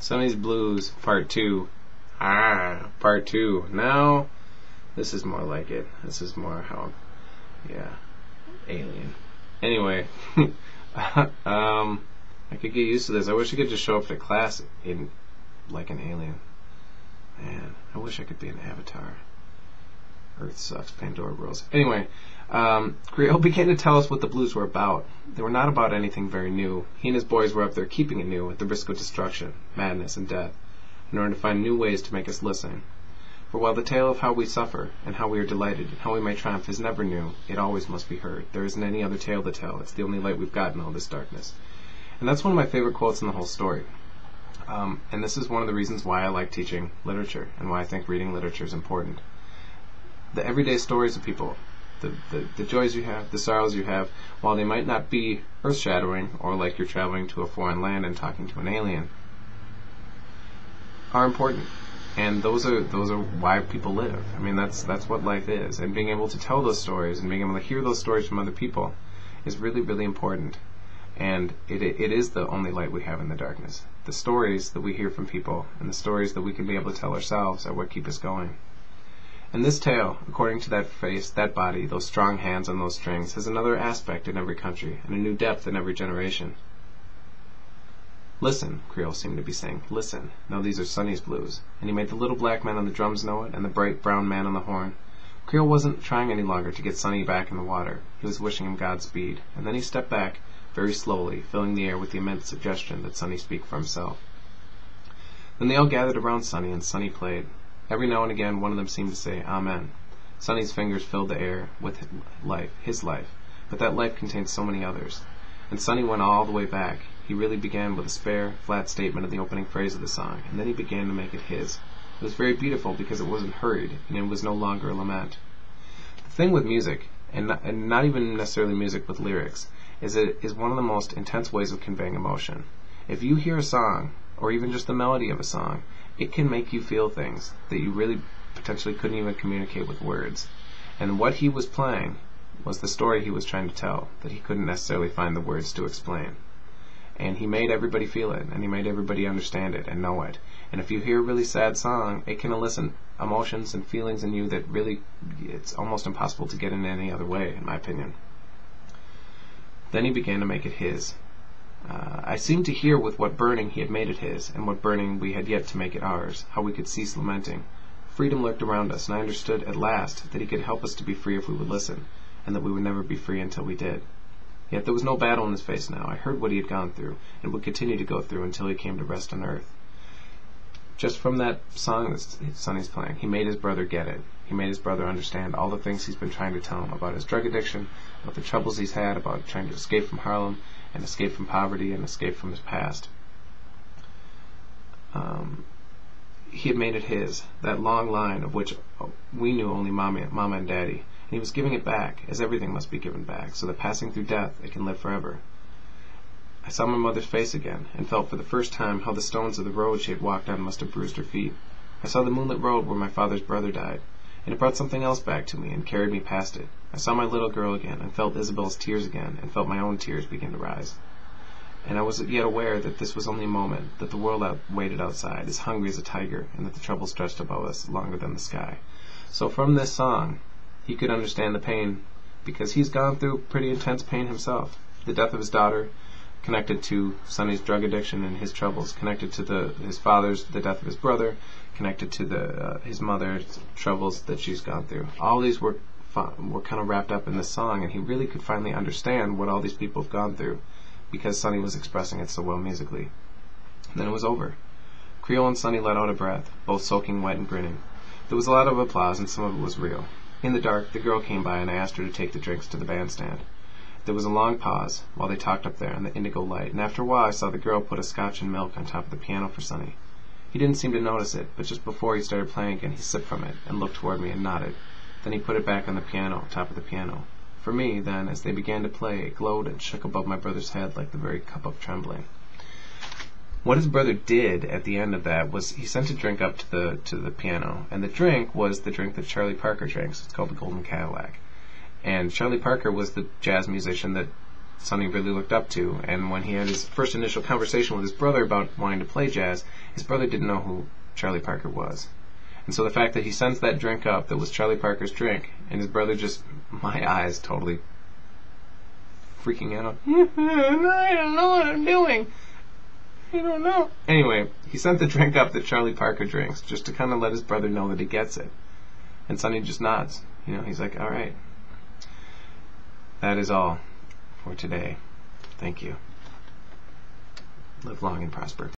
Sonny's Blues, Part 2. Part 2. Now, this is more like it. This is more how, alien. Anyway, I could get used to this. I wish I could just show up to class in, like an alien. Man, I wish I could be an avatar. Earth sucks, Pandora rules. Anyway, Creole began to tell us what the blues were about. They were not about anything very new. He and his boys were up there keeping it new at the risk of destruction, madness, and death, in order to find new ways to make us listen. For while the tale of how we suffer, and how we are delighted, and how we may triumph is never new, it always must be heard. There isn't any other tale to tell. It's the only light we've got in all this darkness. And that's one of my favorite quotes in the whole story. And this is one of the reasons why I like teaching literature, and why I think reading literature is important. The everyday stories of people, the joys you have, the sorrows you have, while they might not be earth-shattering, or like you're traveling to a foreign land and talking to an alien, are important. And those are why people live. I mean, that's what life is. And being able to tell those stories and being able to hear those stories from other people is really, really important. And it is the only light we have in the darkness. The stories that we hear from people and the stories that we can be able to tell ourselves are what keep us going. And this tale, according to that face, that body, those strong hands on those strings, has another aspect in every country and a new depth in every generation. Listen, Creole seemed to be saying, listen. Now these are Sonny's blues. And he made the little black man on the drums know it and the bright brown man on the horn. Creole wasn't trying any longer to get Sonny back in the water. He was wishing him Godspeed. And then he stepped back, very slowly, filling the air with the immense suggestion that Sonny speak for himself. Then they all gathered around Sonny, and Sonny played. Every now and again one of them seemed to say, Amen. Sonny's fingers filled the air with life, his life, but that life contained so many others. And Sonny went all the way back. He really began with a spare, flat statement of the opening phrase of the song, and then he began to make it his. It was very beautiful because it wasn't hurried, and it was no longer a lament. The thing with music, and not even necessarily music with lyrics, is it is one of the most intense ways of conveying emotion. If you hear a song, or even just the melody of a song, it can make you feel things that you really potentially couldn't even communicate with words. And what he was playing was the story he was trying to tell, that he couldn't necessarily find the words to explain. And he made everybody feel it, and he made everybody understand it and know it. And if you hear a really sad song, it can elicit emotions and feelings in you that really, it's almost impossible to get in any other way, in my opinion. Then he began to make it his. I seemed to hear with what burning he had made it his, and what burning we had yet to make it ours, how we could cease lamenting. Freedom lurked around us, and I understood at last that he could help us to be free if we would listen, and that we would never be free until we did. Yet there was no battle in his face now. I heard what he had gone through, and would continue to go through until he came to rest on earth. Just from that song that Sonny's playing, he made his brother get it. He made his brother understand all the things he's been trying to tell him about his drug addiction, about the troubles he's had, about trying to escape from Harlem, and escape from poverty, and escape from his past. He had made it his, that long line of which we knew only Mama and Daddy, and he was giving it back, as everything must be given back, so that passing through death, it can live forever. I saw my mother's face again, and felt for the first time how the stones of the road she had walked on must have bruised her feet. I saw the moonlit road where my father's brother died, and it brought something else back to me and carried me past it. I saw my little girl again, and felt Isabel's tears again, and felt my own tears begin to rise. And I was yet aware that this was only a moment, that the world waited outside, as hungry as a tiger, and that the trouble stretched above us longer than the sky. So from this song, he could understand the pain, because he's gone through pretty intense pain himself. The death of his daughter, connected to Sonny's drug addiction and his troubles, connected to the death of his brother, connected to his mother's troubles that she's gone through. All these were kind of wrapped up in this song, and he really could finally understand what all these people have gone through, because Sonny was expressing it so well musically. And then it was over. Creole and Sonny let out a breath, both soaking wet and grinning. There was a lot of applause, and some of it was real. In the dark, the girl came by, and I asked her to take the drinks to the bandstand. There was a long pause, while they talked up there in the indigo light, and after a while I saw the girl put a scotch and milk on top of the piano for Sonny. He didn't seem to notice it, but just before he started playing again, he sipped from it, and looked toward me and nodded. Then he put it back on the piano, top of the piano. For me, then, as they began to play, it glowed and shook above my brother's head like the very cup of trembling. What his brother did at the end of that was he sent a drink up to the piano, and the drink was the drink that Charlie Parker drinks. It's called the Golden Cadillac. And Charlie Parker was the jazz musician that Sonny really looked up to. And when he had his first initial conversation with his brother about wanting to play jazz, his brother didn't know who Charlie Parker was. And so the fact that he sends that drink up that was Charlie Parker's drink, and his brother just, my eyes, totally freaking out. I don't know what I'm doing. I don't know. Anyway, he sent the drink up that Charlie Parker drinks, just to kind of let his brother know that he gets it. And Sonny just nods. He's like, all right. That is all for today. Thank you. Live long and prosper.